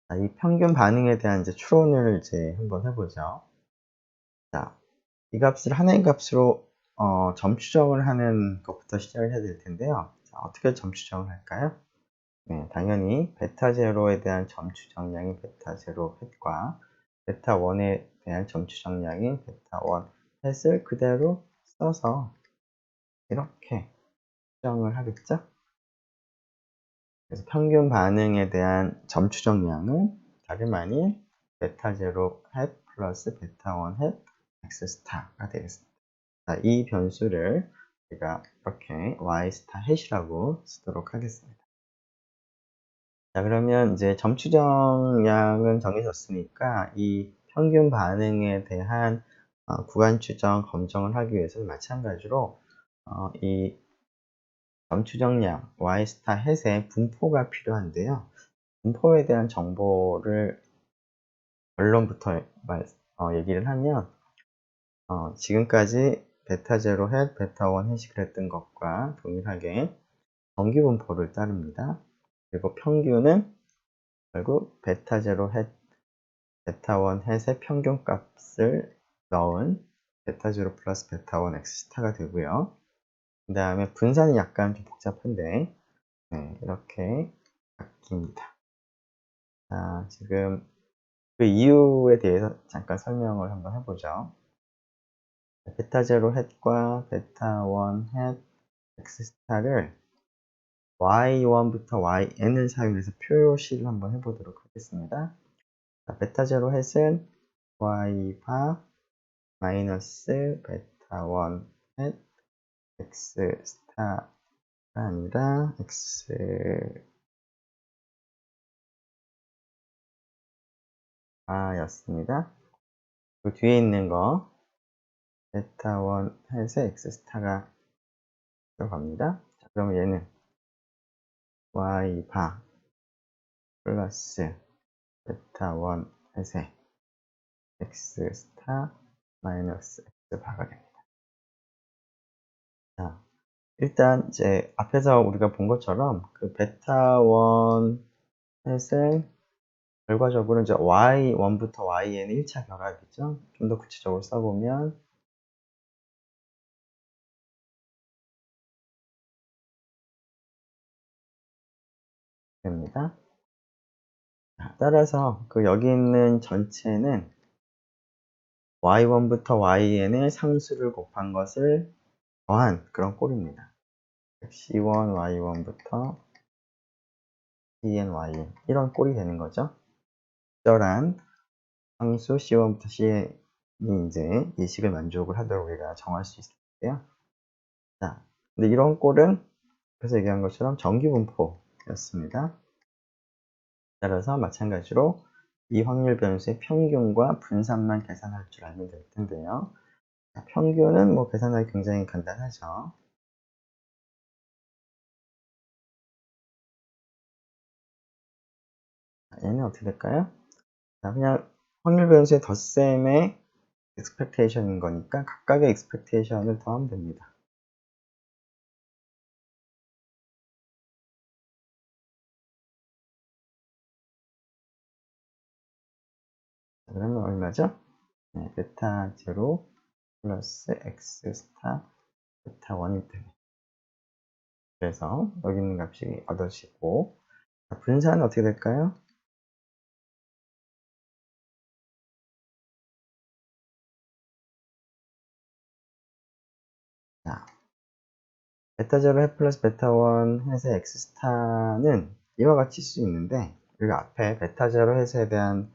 자, 이 평균 반응에 대한 이제 추론을 이제 한번 해보죠. 자, 이 값을 하나의 값으로 점 추정을 하는 것부터 시작을 해야 될 텐데요. 자, 어떻게 점 추정을 할까요? 네, 당연히 베타 제로에 대한 점 추정량인 베타 제로 햇과 베타 1에 대한 점 추정량인 베타 1 햇을 그대로 써서 이렇게 추정을 하겠죠? 그래서 평균 반응에 대한 점 추정량은 다름 아닌 베타 제로 햇 플러스 베타 1 햇 x 스타가 되겠습니다. 자, 이 변수를 제가 이렇게 y 스타 햇이라고 쓰도록 하겠습니다. 자, 그러면 이제 점 추정량은 정해졌으니까 이 평균 반응에 대한 구간 추정 검정을 하기 위해서는 마찬가지로 이 점 추정량 y 스타 햇의 분포가 필요한데요. 분포에 대한 정보를 결론부터 얘기를 하면 지금까지 베타 제로 햇, 베타 1 햇이 그랬던 것과 동일하게 정기 분포를 따릅니다. 그리고 평균은 결국 베타 제로 햇, 베타 1 햇의 평균값을 넣은 베타 제로 플러스 베타 1 x 스타가 되고요. 그 다음에 분산이 약간 좀 복잡한데 네, 이렇게 바뀝니다. 자, 지금 그 이유에 대해서 잠깐 설명을 한번 해보죠. 베타 제로 햇과 베타 1 햇 x 스타를 y1부터 yn을 사용해서 표시를 한번 해보도록 하겠습니다. 자, 베타 제로 햇은 y바 마이너스 베타 1 햇 x 스타가 아니라 x 였습니다. 그 뒤에 있는 거 베타 1 햇의 x 스타가 들어갑니다. 자, 그러면 얘는 y바 플러스 베타 1 햇의 x 스타 마이너스 x 바가 됩니다. 자, 일단 이제 앞에서 우리가 본 것처럼 그 베타 1 햇을 결과적으로 이제 y1부터yn의 1차 결합이죠. 좀 더 구체적으로 써보면 됩니다. 따라서 그 여기 있는 전체는 y1부터 yn의 상수를 곱한 것을 더한 그런 꼴입니다. c1 y1부터 cn yn 이런 꼴이 되는 거죠. 적절한 상수 c1부터 cn이 이제 이 식을 만족을 하도록 우리가 정할 수 있을게요. 자, 근데 이런 꼴은 그래서 얘기한 것처럼 정기분포였습니다. 따라서 마찬가지로 이 확률 변수의 평균과 분산만 계산할 줄 알면 될 텐데요. 자, 평균은 뭐 계산하기 굉장히 간단하죠. 자, 얘는 어떻게 될까요? 자, 그냥 확률 변수의 덧셈의 expectation인 거니까 각각의 expectation을 더하면 됩니다. 자, 그러면 얼마죠? 네, 베타 0 플러스 x 스타 베타 1이 됩니다. 그래서 여기 있는 값이 얻어지고, 자, 분산은 어떻게 될까요? 자, 베타 0 해 플러스 베타 1 해서 x 스타는 이와 같이 쓸 수 있는데, 여기 앞에 베타 0 해서에 대한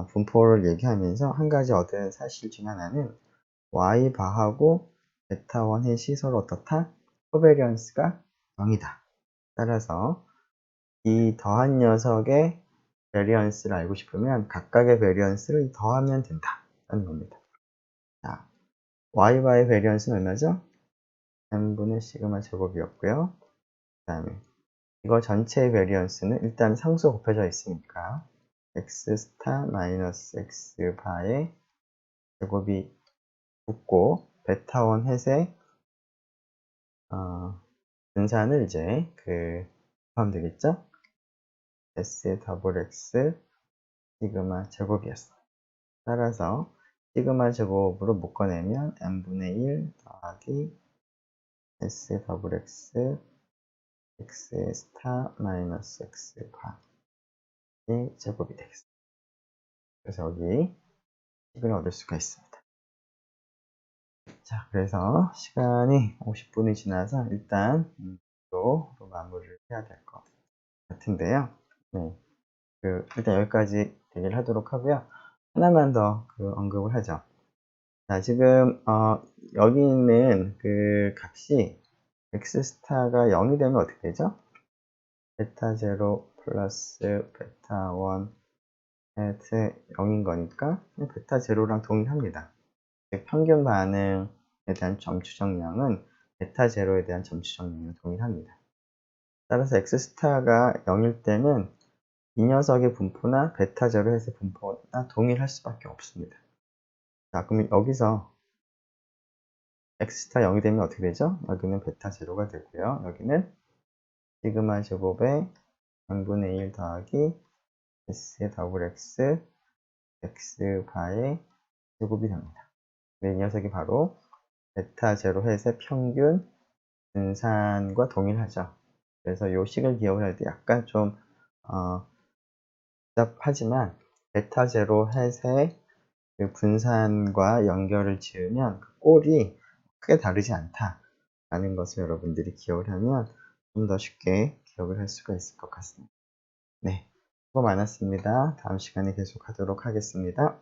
분포를 얘기하면서 한 가지 얻은 사실 중 하나는 y 바하고 베타 1 햇이 서로 어떻다? 코베리언스가 0이다. 따라서 이 더한 녀석의 베리언스를 알고 싶으면 각각의 베리언스를 더하면 된다라는 겁니다. 자, y와의 베리언스는 얼마죠? n분의 시그마 제곱이었고요. 그 다음에 이거 전체의 베리언스는 일단 상수 곱해져 있으니까 x 스타 마이너스 x 바의 제곱이 붙고 베타 1 햇의 분산을 이제 하면 되겠죠? s 더블 x 시그마 제곱이었어요. 따라서 시그마 제곱으로 묶어내면 n분의 1 더하기 s 더블 x x의 스타 마이너스 x 바의 제곱이 되겠습니다. 그래서 여기 식을 얻을 수가 있습니다. 자, 그래서 시간이 50분이 지나서 일단 또 마무리를 해야 될 것 같은데요. 네, 일단 여기까지 얘기를 하도록 하고요. 하나만 더 언급을 하죠. 자, 지금 여기 있는 값이 x 스타가 0이 되면 어떻게 되죠? 베타 0 플러스 베타 1 해트 0인 거니까 베타 0랑 동일합니다. 즉 평균 반응에 대한 점추정량은 베타 0에 대한 점추정량과 동일합니다. 따라서 x 스타가 0일 때는 이 녀석의 분포나 베타 0에서의 분포나 동일할 수밖에 없습니다. 자, 그럼 여기서 x 스타 0이 되면 어떻게 되죠? 여기는 베타 0가 되고요. 여기는 시그마 제곱에 n분의 1 더하기 s 더블 x x 바의 제곱이 됩니다. 이 녀석이 바로 베타 0 햇의 평균 분산과 동일하죠. 그래서 이 식을 기억을 할 때 약간 좀 복잡하지만 베타 0 햇의 분산과 연결을 지으면 그 꼴이 크게 다르지 않다라는 것을 여러분들이 기억을 하면 좀 더 쉽게 기억을 할 수가 있을 것 같습니다. 네, 수고 많았습니다. 다음 시간에 계속 하도록 하겠습니다.